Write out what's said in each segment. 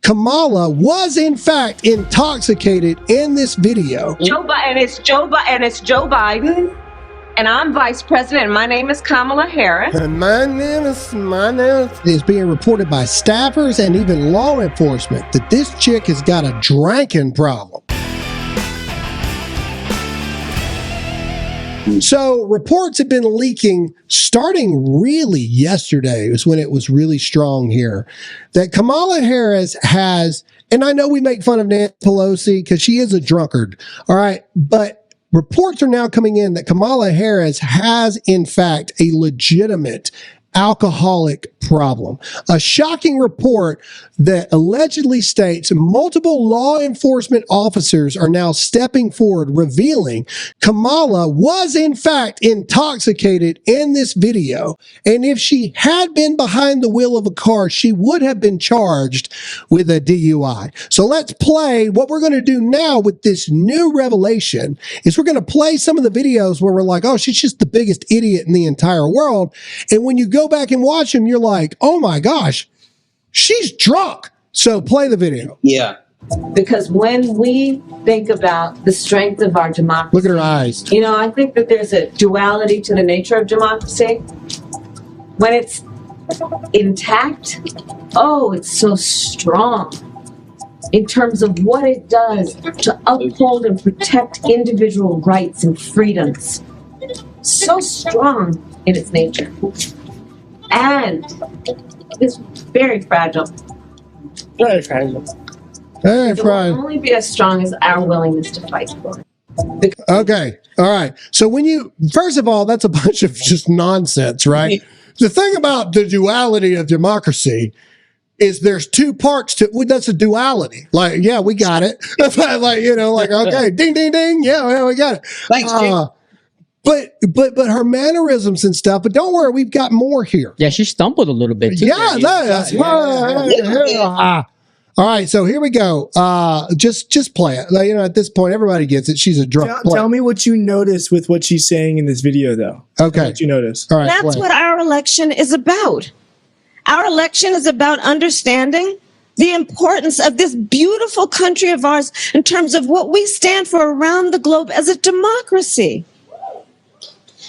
Kamala was in fact intoxicated in this video. It's Joe Biden, and I'm Vice President, and my name is Kamala Harris. My name is. It's being reported by staffers and even law enforcement that this chick has got a drinking problem. So reports have been leaking starting really yesterday is when it was really strong here, that Kamala Harris has, and I know we make fun of Nancy Pelosi because she is a drunkard, all right, but reports are now coming in that Kamala Harris has, in fact, a legitimate alcoholic problem. A shocking report that allegedly states multiple law enforcement officers are now stepping forward, revealing Kamala was in fact intoxicated in this video. And if she had been behind the wheel of a car, she would have been charged with a DUI. So let's play. What we're going to do now with this new revelation is we're going to play some of the videos where we're like, oh, she's just the biggest idiot in the entire world. And when you go back and watch them, you're like, oh my gosh, she's drunk. So play the video. Yeah. Because when we think about the strength of our democracy, Look at her eyes. you know, I think that there's a duality to the nature of democracy. When it's intact, oh, it's so strong in terms of what it does to uphold and protect individual rights and freedoms. So strong in its nature. And it's very fragile. Very fragile. Very It will fragile. only be as strong as our willingness to fight for it. Okay. All right. So when you, first of all, that's a bunch of just nonsense, right? The thing about the duality of democracy is there's two parts to, well, that's a duality. Like, yeah, we got it. Like, you know, like, okay, ding, ding, ding. Yeah, we got it. Thanks, Jim. But her mannerisms and stuff, but don't worry, we've got more here. Yeah, she stumbled a little bit too. Yeah, that's all right, so here we go. Just play it. Like, you know, at this point, everybody gets it. She's a drunk. Tell me what you notice with what she's saying in this video, though. Okay. What you notice. All right. That's what our election is about. Our election is about understanding the importance of this beautiful country of ours in terms of what we stand for around the globe as a democracy.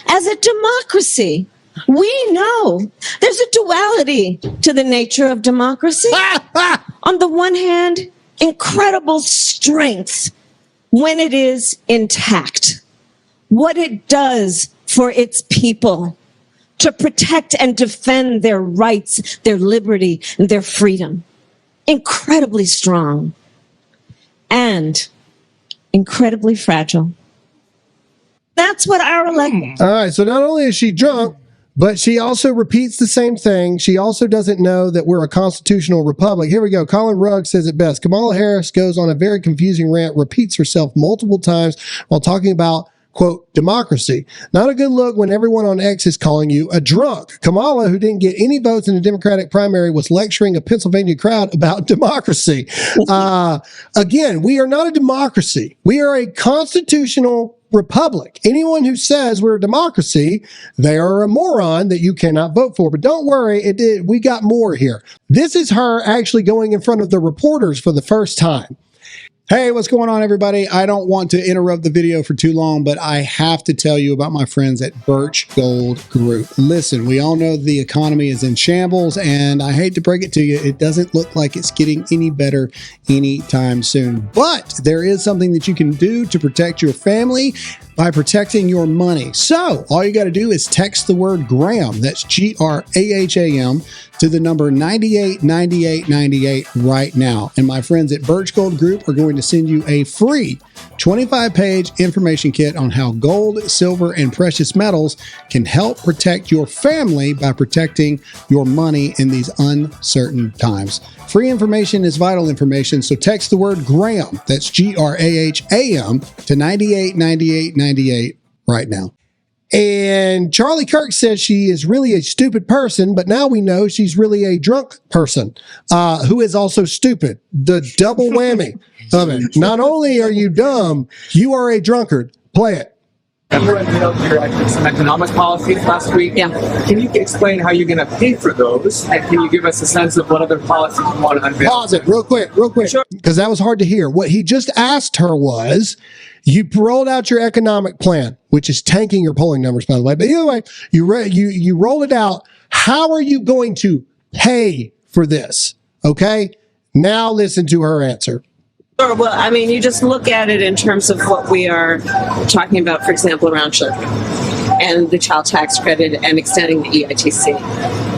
As a democracy, we know there's a duality to the nature of democracy. On the one hand, incredible strength when it is intact. What it does for its people to protect and defend their rights, their liberty, and their freedom. Incredibly strong and incredibly fragile. That's what our election. All right. So not only is she drunk, but she also repeats the same thing. She also doesn't know that we're a constitutional republic. Here we go. Colin Rugg says it best. Kamala Harris goes on a very confusing rant, repeats herself multiple times while talking about, quote, democracy. Not a good look when everyone on X is calling you a drunk. Kamala, who didn't get any votes in the Democratic primary, was lecturing a Pennsylvania crowd about democracy. Again, we are not a democracy. We are a constitutional republic. Anyone who says we're a democracy, they are a moron that you cannot vote for. But don't worry, we got more here. This is her actually going in front of the reporters for the first time. Hey, what's going on, everybody? I don't want to interrupt the video for too long, but I have to tell you about my friends at Birch Gold Group. Listen, we all know the economy is in shambles, and I hate to break it to you, it doesn't look like it's getting any better anytime soon. But there is something that you can do to protect your family by protecting your money. So all you got to do is text the word Graham, that's GRAHAM, to the number 989898 right now. And my friends at Birch Gold Group are going to send you a free 25-page information kit on how gold, silver, and precious metals can help protect your family by protecting your money in these uncertain times. Free information is vital information, so text the word Graham, that's GRAHAM, to 989898 right now. And Charlie Kirk says she is really a stupid person, but now we know she's really a drunk person who is also stupid. The double whammy of it. Not only are you dumb, you are a drunkard. Play it. Everyone did some economic policies last week. Yeah. Can you explain how you're going to pay for those? And can you give us a sense of what other policies you want to unveil? Pause it real quick, because that was hard to hear. What he just asked her was, you rolled out your economic plan, which is tanking your polling numbers, by the way. But either way, you rolled it out. How are you going to pay for this? Okay. Now listen to her answer. Sure. Well, I mean, you just look at it in terms of what we are talking about, for example, around children and the child tax credit and extending the EITC.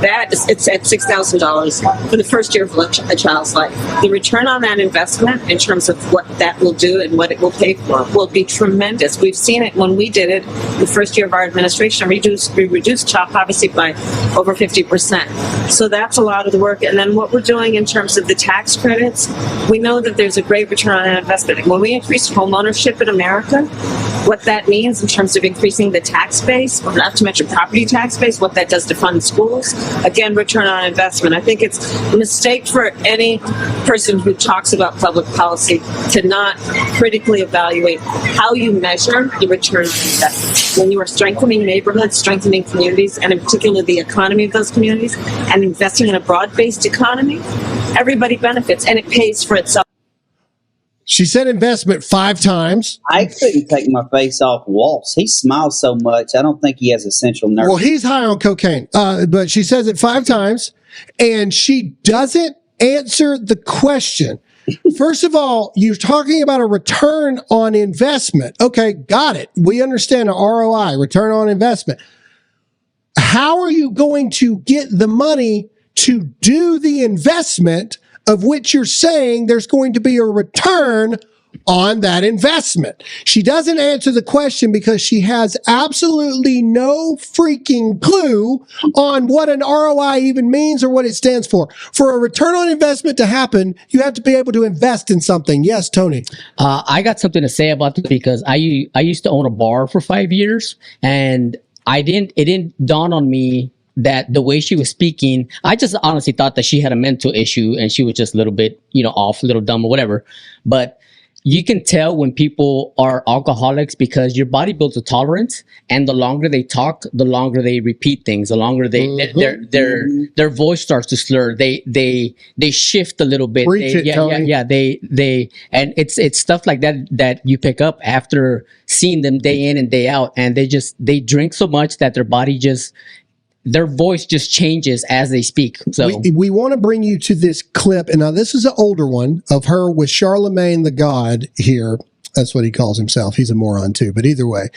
It's at $6,000 for the first year of a child's life. The return on that investment in terms of what that will do and what it will pay for will be tremendous. We've seen it when we did it the first year of our administration. We reduced child poverty by over 50%. So that's a lot of the work. And then what we're doing in terms of the tax credits, we know that there's a great return on that investment. When we increase home ownership in America, what that means in terms of increasing the tax base, not to mention property tax base, what that does to fund schools, again, return on investment. I think it's a mistake for any person who talks about public policy to not critically evaluate how you measure the return on investment. When you are strengthening neighborhoods, strengthening communities, and in particular the economy of those communities, and investing in a broad-based economy, everybody benefits, and it pays for itself. She said investment 5 times. I couldn't take my face off Waltz. He smiles so much. I don't think he has a central nervous. Well, he's high on cocaine. But she says it 5 times, and she doesn't answer the question. First of all, you're talking about a return on investment. Okay, got it. We understand a ROI, return on investment. How are you going to get the money to do the investment of which you're saying there's going to be a return on that investment? She doesn't answer the question because she has absolutely no freaking clue on what an ROI even means or what it stands for. For a return on investment to happen, you have to be able to invest in something. Yes, Tony. I got something to say about this because I used to own a bar for 5 years, and it didn't dawn on me that the way she was speaking, I just honestly thought that she had a mental issue and she was just a little bit, off, a little dumb or whatever. But you can tell when people are alcoholics because your body builds a tolerance, and the longer they talk, the longer they repeat things, the longer their voice starts to slur. They shift a little bit. And it's stuff like that you pick up after seeing them day in and day out, and they drink so much that their voice just changes as they speak. So we want to bring you to this clip. And now this is an older one of her with Charlemagne the God here. That's what he calls himself. He's a moron too. But either way,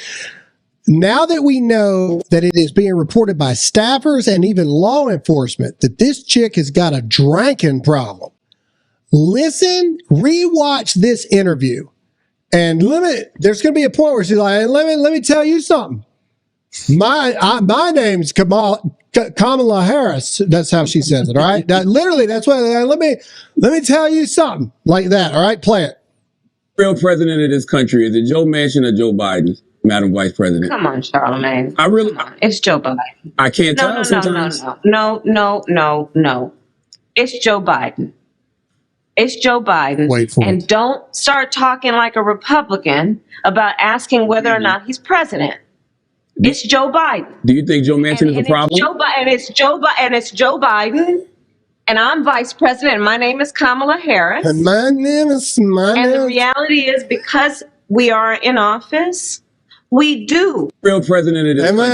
now that we know that it is being reported by staffers and even law enforcement that this chick has got a drinking problem, listen, rewatch this interview. And there's going to be a point where she's like, let me tell you something. My name's Kamala Harris. That's how she says it. All right. Literally, that's what. Let me tell you something like that. All right, play it. Real president of this country, is it Joe Manchin or Joe Biden, Madam Vice President? Come on, Charlemagne. It's Joe Biden. I can't tell sometimes. No. It's Joe Biden. It's Joe Biden. Wait for and it. Don't start talking like a Republican about asking whether or not he's president. It's Joe Biden. Do you think Joe Manchin is a problem? It's Joe Biden, and I'm vice president, and my name is Kamala Harris. And the reality is, because we are in office, we do. Real president of this country.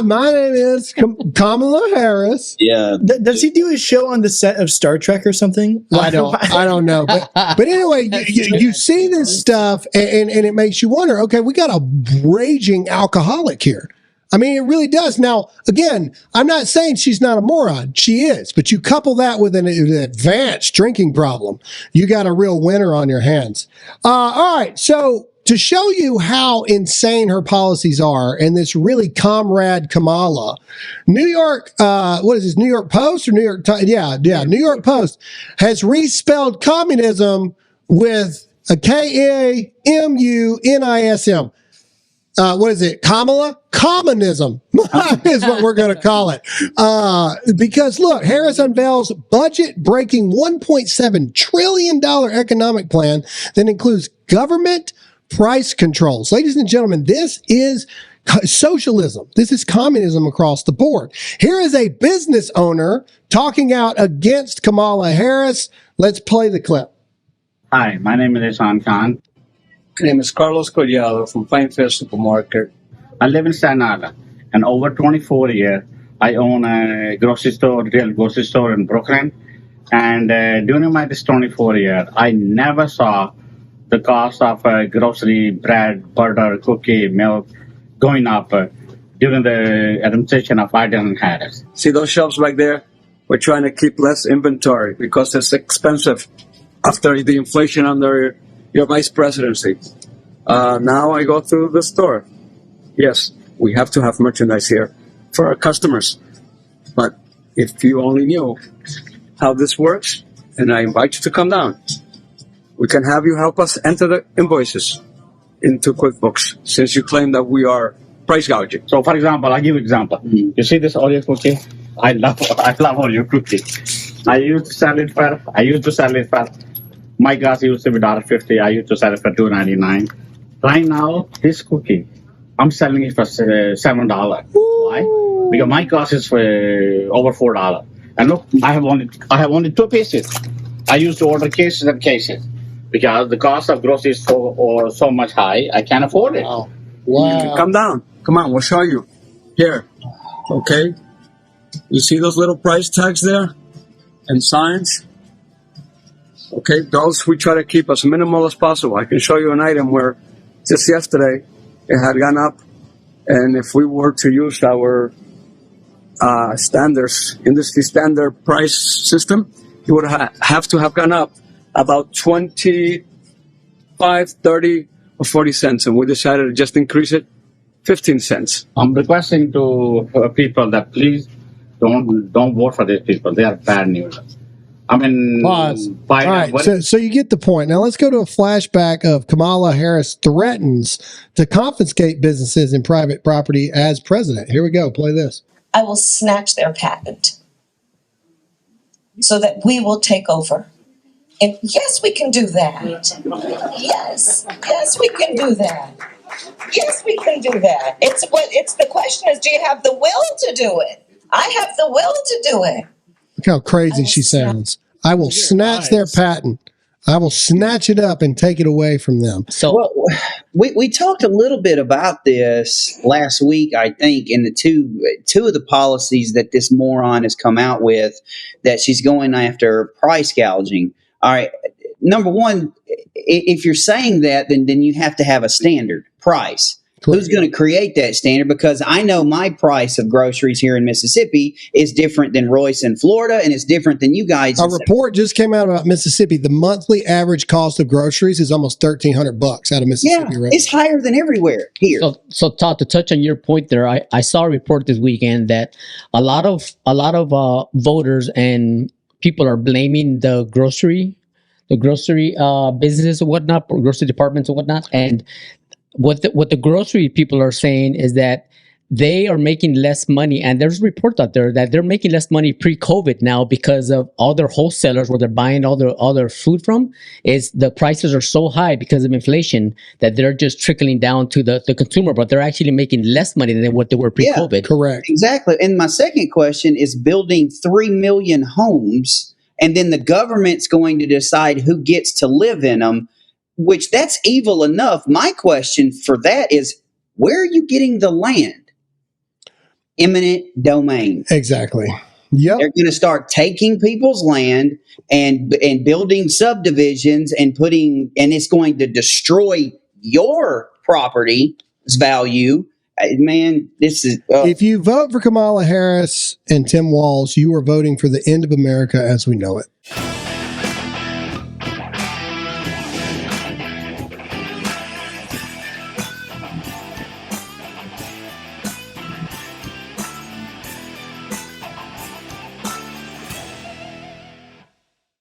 My name is Kamala Harris. Yeah. Does he do a show on the set of Star Trek or something? I don't know. But anyway, you see this stuff and it makes you wonder, okay, we got a raging alcoholic here. I mean, it really does. Now, again, I'm not saying she's not a moron. She is. But you couple that with an advanced drinking problem, you got a real winner on your hands. All right. So to show you how insane her policies are, and this really comrade Kamala, New York, what is this, New York Post or New York Times? Yeah, New York Post has respelled communism with a K-A-M-U-N-I-S-M. What is it? Kamala? Communism is what we're going to call it. Because look, Harris unveils budget-breaking $1.7 trillion economic plan that includes government, price controls. Ladies and gentlemen, this is socialism. This is communism across the board. Here is a business owner talking out against Kamala Harris. Let's play the clip. Hi, my name is Ishan Khan. My name is Carlos Collado from Plainfield Supermarket. I live in Staten Island, and over 24 years, I own a grocery store, retail grocery store in Brooklyn. And during my this 24 years, I never saw the cost of grocery, bread, butter, cookie, milk going up during the administration of Biden and Harris. See those shelves back there? We're trying to keep less inventory because it's expensive after the inflation under your vice presidency. Now I go through the store. Yes, we have to have merchandise here for our customers. But if you only knew how this works, and I invite you to come down, we can have you help us enter the invoices into QuickBooks, since you claim that we are price gouging. So, for example, I'll give you an example. You see this Oreo cookie? I love Oreo cookie. I used to sell it for my gas used to be $1.50. I used to sell it for $2.99. Right now, this cookie, I'm selling it for $7. Why? Because my cost is for over $4. And look, I have only 2 pieces. I used to order cases and cases because the cost of groceries is so much high. I can't afford it. Wow. Come down. Come on, we'll show you. Here. Okay. You see those little price tags there and signs? Okay, those we try to keep as minimal as possible. I can show you an item where just yesterday it had gone up, and if we were to use our industry standard price system, it would have to have gone up about 25, 30, or 40 cents, and we decided to just increase it 15 cents. I'm requesting to people that please don't vote for these people. They are bad news. I mean, pause. All right, so you get the point. Now let's go to a flashback of Kamala Harris threatens to confiscate businesses and private property as president. Here we go. Play this. I will snatch their patent so that we will take over. And yes, we can do that. Yes, we can do that. Yes, we can do that. It's the question is, do you have the will to do it? I have the will to do it. Look how crazy she sounds. I will snatch their patent. I will snatch it up and take it away from them. So we talked a little bit about this last week, I think, in the two of the policies that this moron has come out with, that she's going after price gouging. All right. Number one, if you're saying that, then you have to have a standard price. Correct. Who's going to create that standard? Because I know my price of groceries here in Mississippi is different than Royce in Florida, and it's different than you guys. A report just came out about Mississippi. The monthly average cost of groceries is almost $1,300 out of Mississippi. Yeah, it's higher than everywhere here. So Todd, to touch on your point there, I saw a report this weekend that a lot of voters and people are blaming the grocery businesses and whatnot, or grocery departments and whatnot, and what the grocery people are saying is that they are making less money, and there's reports out there that they're making less money pre-COVID now because of all their wholesalers where they're buying all their food from. Is the prices are so high because of inflation that they're just trickling down to the consumer, but they're actually making less money than what they were pre-COVID. Yeah, correct. Exactly. And my second question is building 3 million homes, and then the government's going to decide who gets to live in them, which that's evil enough. My question for that is, where are you getting the land? Eminent domain. Exactly. Yep. They're going to start taking people's land and building subdivisions and it's going to destroy your property's value. Man, this is... If you vote for Kamala Harris and Tim Walz, you are voting for the end of America as we know it.